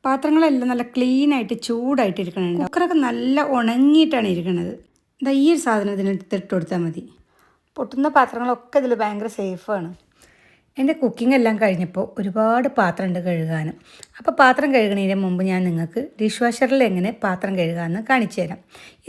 പാത്രങ്ങളെല്ലാം നല്ല ക്ലീനായിട്ട് ചൂടായിട്ട് ഇരിക്കണുണ്ട്. കുക്കറൊക്കെ നല്ല ഉണങ്ങിയിട്ടാണ് ഇരിക്കുന്നത്. എന്താ ഈ ഒരു സാധനം ഇതിനടുത്ത് ഇട്ട് കൊടുത്താൽ മതി. പൊട്ടുന്ന പാത്രങ്ങളൊക്കെ ഇതിൽ ഭയങ്കര സേഫാണ്. എൻ്റെ കുക്കിംഗ് എല്ലാം കഴിഞ്ഞപ്പോൾ ഒരുപാട് പാത്രമുണ്ട് കഴുകാനും. അപ്പോൾ പാത്രം കഴുകുന്നതിന് മുമ്പ് ഞാൻ നിങ്ങൾക്ക് ഡിഷ് വാഷറിൽ എങ്ങനെ പാത്രം കഴുകാമെന്ന് കാണിച്ചു തരാം.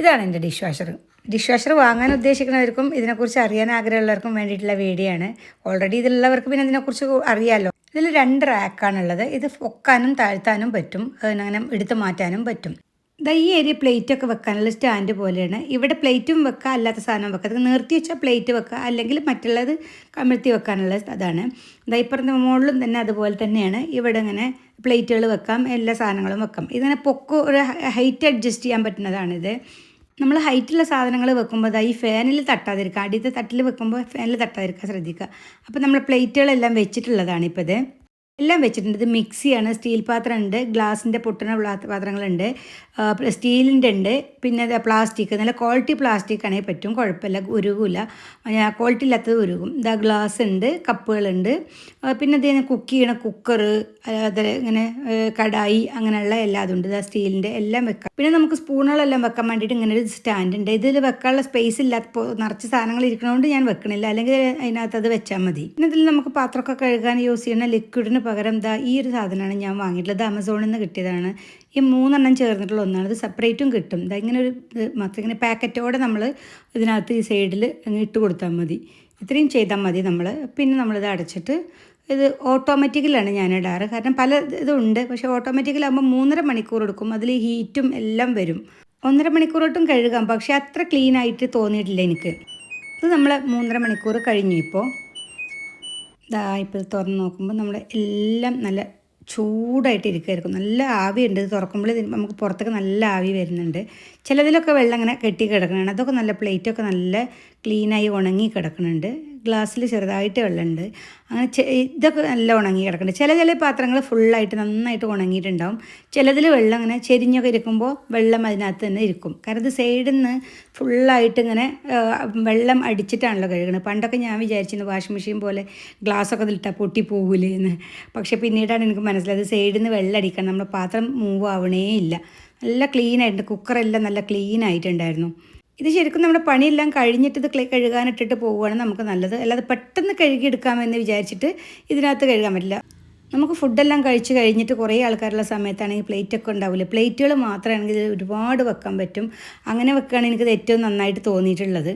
ഇതാണ് എൻ്റെ ഡിഷ് വാഷർ. ഡിഷ് വാഷർ വാങ്ങാൻ ഉദ്ദേശിക്കുന്നവർക്കും ഇതിനെക്കുറിച്ച് അറിയാൻ ആഗ്രഹമുള്ളവർക്കും വേണ്ടിയിട്ടുള്ള വീഡിയോ ആണ്. ഓൾറെഡി ഇതിലുള്ളവർക്ക് പിന്നെ ഇതിനെക്കുറിച്ച് അറിയാമല്ലോ. ഇതിൽ 2 റാക്കാണുള്ളത്. ഇത് പൊക്കാനും താഴ്ത്താനും പറ്റും, അങ്ങനെ എടുത്ത് മാറ്റാനും പറ്റും. ഈ ഏരിയ പ്ലേറ്റൊക്കെ വെക്കാനുള്ള സ്റ്റാൻഡ് പോലെയാണ്. ഇവിടെ പ്ലേറ്റും വെക്കുക, അല്ലാത്ത സാധനം വെക്കുക. അത് നിർത്തി വെച്ചാൽ പ്ലേറ്റ് വെക്കുക, അല്ലെങ്കിൽ മറ്റുള്ളത് കമിഴ്ത്തി വെക്കാനുള്ള അതാണ്. ഇപ്പുറത്തെ മുകളിലും തന്നെ അതുപോലെ തന്നെയാണ്. ഇവിടെ ഇങ്ങനെ പ്ലേറ്റുകൾ വെക്കാം, എല്ലാ സാധനങ്ങളും വെക്കാം. ഇതിങ്ങനെ ഒരു ഹൈറ്റ് അഡ്ജസ്റ്റ് ചെയ്യാൻ പറ്റുന്നതാണിത്. നമ്മൾ ഹൈറ്റുള്ള സാധനങ്ങൾ വെക്കുമ്പോൾ ഈ ഫാനിൽ തട്ടാതിരിക്കുക, അടിയത്തെ തട്ടിൽ വെക്കുമ്പോൾ ഫാനിൽ തട്ടാതിരിക്കുക ശ്രദ്ധിക്കുക. അപ്പോൾ നമ്മൾ പ്ലേറ്റുകളെല്ലാം വെച്ചിട്ടുള്ളതാണ് ഇപ്പോൾ ഇത്. എല്ലാം വെച്ചിട്ടുണ്ട്. ഇത് മിക്സിയാണ്, സ്റ്റീൽ പാത്രം ഉണ്ട്, ഗ്ലാസിൻ്റെ പൊട്ടുന്ന പാത്രങ്ങളുണ്ട്, സ്റ്റീലിൻ്റെ ഉണ്ട്, പിന്നെ പ്ലാസ്റ്റിക്, നല്ല ക്വാളിറ്റി പ്ലാസ്റ്റിക് ആണെങ്കിൽ പറ്റും, കുഴപ്പമില്ല, ഉരുകില്ല. ക്വാളിറ്റി ഇല്ലാത്തത് ഉരുകും. ഗ്ലാസ് ഉണ്ട്, കപ്പുകളുണ്ട്, പിന്നെ ഇത് കുക്ക് ചെയ്യണ കുക്കർ, ഇങ്ങനെ കടായി, അങ്ങനെയുള്ള എല്ലാം അതുണ്ട്. സ്റ്റീലിൻ്റെ എല്ലാം വെക്കാം. പിന്നെ നമുക്ക് സ്പൂണുകളെല്ലാം വെക്കാൻ വേണ്ടിയിട്ട് ഇങ്ങനെ ഒരു സ്റ്റാൻഡ് ഉണ്ട്. ഇതിൽ വെക്കാനുള്ള സ്പേസ് ഇല്ലാത്തപ്പോൾ നിറച്ച് സാധനങ്ങൾ ഇരിക്കണതുകൊണ്ട് ഞാൻ വെക്കണില്ല, അല്ലെങ്കിൽ അതിനകത്ത് അത് വെച്ചാൽ മതി. പിന്നെ ഇതിൽ നമുക്ക് പാത്രമൊക്കെ കഴുകാൻ യൂസ് ചെയ്യുന്ന ലിക്വിഡിന് പകരം ഈ ഒരു സാധനമാണ് ഞാൻ വാങ്ങിയിട്ടുള്ളത്. ആമസോണിൽ നിന്ന് കിട്ടിയതാണ്. ഈ 3 ചേർന്നിട്ടുള്ള ഒന്നാണ്. ഇത് സെപ്പറേറ്റും കിട്ടും. ഇങ്ങനെ ഒരു മാത്രം ഇങ്ങനെ പാക്കറ്റോടെ നമ്മൾ ഇതിനകത്ത് ഈ സൈഡിൽ ഇട്ട് കൊടുത്താൽ മതി. ഇത്രയും ചെയ്താൽ മതി നമ്മൾ. പിന്നെ നമ്മളിത് അടച്ചിട്ട്, ഇത് ഓട്ടോമാറ്റിക്കലാണ് ഞാൻ ഇടാറ്. കാരണം പല ഇതുണ്ട്, പക്ഷേ ഓട്ടോമാറ്റിക്കലാകുമ്പോൾ 3.5 മണിക്കൂർ എടുക്കും. അതിൽ ഹീറ്റും എല്ലാം വരും. 1.5 മണിക്കൂറോട്ടും കഴുകാം, പക്ഷേ അത്ര ക്ലീൻ ആയിട്ട് തോന്നിയിട്ടില്ല എനിക്ക്. ഇത് നമ്മൾ 3.5 മണിക്കൂർ കഴിഞ്ഞു. ഇപ്പോൾ തുറന്ന് നോക്കുമ്പോൾ നമ്മുടെ എല്ലാം നല്ല ചൂടായിട്ട് ഇരിക്കുമായിരിക്കും. നല്ല ആവിയുണ്ട്. ഇത് തുറക്കുമ്പോൾ നമുക്ക് പുറത്തൊക്കെ നല്ല ആവി വരുന്നുണ്ട്. ചിലതിലൊക്കെ വെള്ളം ഇങ്ങനെ കെട്ടി കിടക്കുന്നുണ്ട്. അതൊക്കെ നല്ല പ്ലേറ്റൊക്കെ നല്ല ക്ലീനായി ഉണങ്ങി കിടക്കുന്നുണ്ട്. ഗ്ലാസ്സിൽ ചെറുതായിട്ട് വെള്ളമുണ്ട്. അങ്ങനെ ഇതൊക്കെ നല്ല ഉണങ്ങി കിടക്കുന്നുണ്ട്. ചില പാത്രങ്ങൾ ഫുള്ളായിട്ട് നന്നായിട്ട് ഉണങ്ങിയിട്ടുണ്ടാവും. ചിലതിൽ വെള്ളം ഇങ്ങനെ ചെരിഞ്ഞൊക്കെ ഇരിക്കുമ്പോൾ വെള്ളം അതിനകത്ത് തന്നെ ഇരിക്കും. കാരണം ഇത് സൈഡിൽ നിന്ന് ഫുള്ളായിട്ട് ഇങ്ങനെ വെള്ളം അടിച്ചിട്ടാണല്ലോ കഴുകുന്നത്. പണ്ടൊക്കെ ഞാൻ വിചാരിച്ചിരുന്നു വാഷിംഗ് മെഷീൻ പോലെ ഗ്ലാസ്സൊക്കെ ഇതിലിട്ടാൽ പൊട്ടിപ്പോകില്ലേ എന്ന്. പക്ഷേ പിന്നീടാണ് എനിക്ക് മനസ്സിലായത് സൈഡിൽ നിന്ന് വെള്ളം അടിക്കണം, നമ്മുടെ പാത്രം മൂവ് ആവണേ ഇല്ല. നല്ല ക്ലീനായിട്ടുണ്ട്. കുക്കറെല്ലാം നല്ല ക്ലീൻ ആയിട്ടുണ്ടായിരുന്നു. ഇത് ശരിക്കും നമ്മുടെ പണിയെല്ലാം കഴിഞ്ഞിട്ട് ഇത് കഴുകാനിട്ടിട്ട് പോവുകയാണ് നമുക്ക് നല്ലത്. അല്ലാതെ പെട്ടെന്ന് കഴുകിയെടുക്കാമെന്ന് വിചാരിച്ചിട്ട് ഇതിനകത്ത് കഴുകാൻ പറ്റില്ല. നമുക്ക് ഫുഡെല്ലാം കഴിച്ച് കഴിഞ്ഞിട്ട് കുറേ ആൾക്കാരുള്ള സമയത്താണെങ്കിൽ പ്ലേറ്റൊക്കെ ഉണ്ടാവില്ല. പ്ലേറ്റുകൾ മാത്രമാണെങ്കിൽ ഒരുപാട് വെക്കാൻ പറ്റും. അങ്ങനെ വെക്കുകയാണെങ്കിൽ എനിക്കത് ഏറ്റവും നന്നായിട്ട് തോന്നിയിട്ടുള്ളത്.